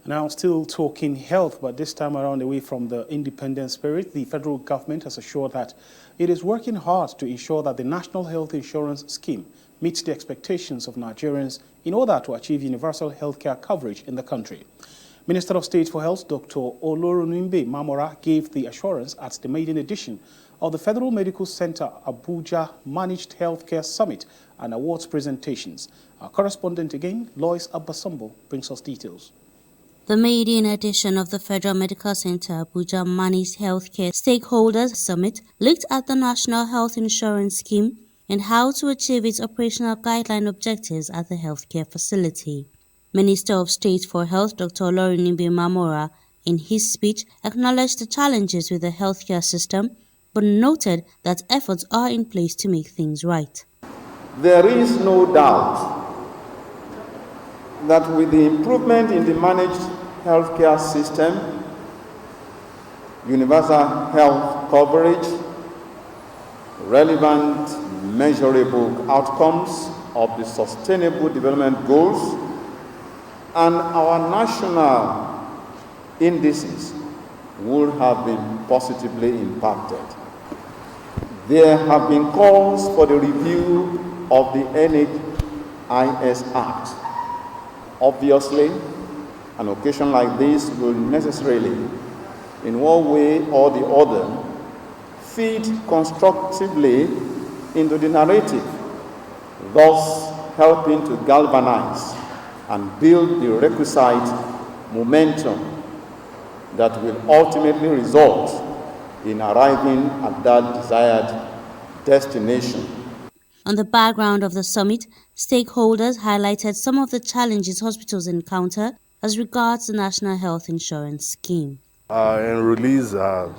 Now, still talking health, but this time around away from the independent spirit, the federal government has assured that it is working hard to ensure that the National Health Insurance Scheme meets the expectations of Nigerians in order to achieve universal healthcare coverage in the country. Minister of State for Health, Dr. Olorunimbe Mamora, gave the assurance at the maiden edition of the Federal Medical Center Abuja Managed Healthcare Summit and awards presentations. Our correspondent again, Lois Abasambo, brings us details. The maiden edition of the Federal Medical Center Abuja Managed Healthcare Stakeholders Summit looked at the National Health Insurance Scheme and how to achieve its operational guideline objectives at the healthcare facility. Minister of State for Health Dr. Olorunimbe Mamora, in his speech, acknowledged the challenges with the healthcare system, but noted that efforts are in place to make things right. There is no doubt that with the improvement in the managed healthcare system, universal health coverage, relevant measurable outcomes of the Sustainable Development Goals, and our national indices would have been positively impacted. There have been calls for the review of the NHIS Act. Obviously, an occasion like this will necessarily, in one way or the other, feed constructively into the narrative, thus helping to galvanize and build the requisite momentum that will ultimately result in arriving at that desired destination. On the background of the summit, stakeholders highlighted some of the challenges hospitals encounter as regards the National Health Insurance Scheme. Enrollees are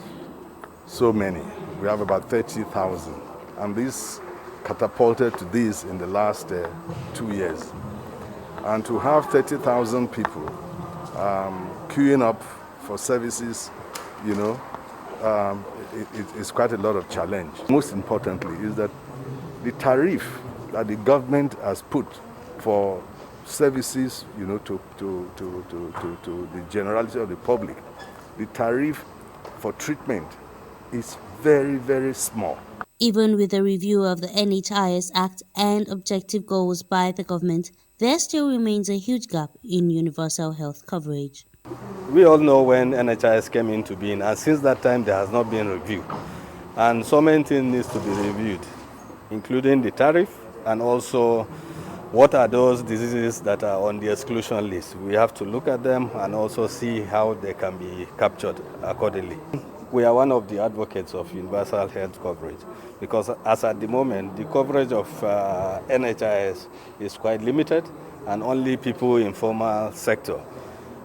so many. We have about 30,000, and this catapulted to this in the last 2 years. And to have 30,000 people queuing up for services, it's quite a lot of challenge. Most importantly is that the tariff that the government has put for services, to the generality of the public, the tariff for treatment is very, very small. Even with the review of the NHIS Act and objective goals by the government, there still remains a huge gap in universal health coverage. We all know when NHIS came into being, and since that time there has not been review. And so many things needs to be reviewed, including the tariff and also what are those diseases that are on the exclusion list. We have to look at them and also see how they can be captured accordingly. We are one of the advocates of universal health coverage because as at the moment, the coverage of NHIS is quite limited and only people in formal sector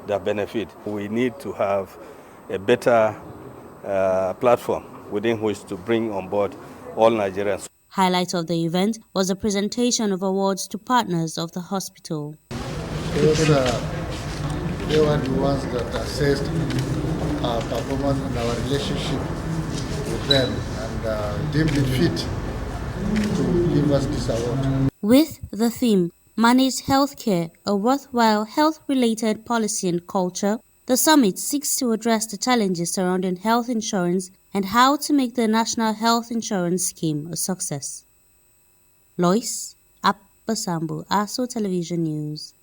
that benefit. We need to have a better platform within which to bring on board all Nigerians. Highlight of the event was a presentation of awards to partners of the hospital. Those they were the ones that assessed our performance and our relationship with them and deemed it fit to give us this award. With the theme, Managed Healthcare, a worthwhile health-related policy and culture, the summit seeks to address the challenges surrounding health insurance and how to make the National Health Insurance Scheme a success. Lois Abasambo, ASO Television News.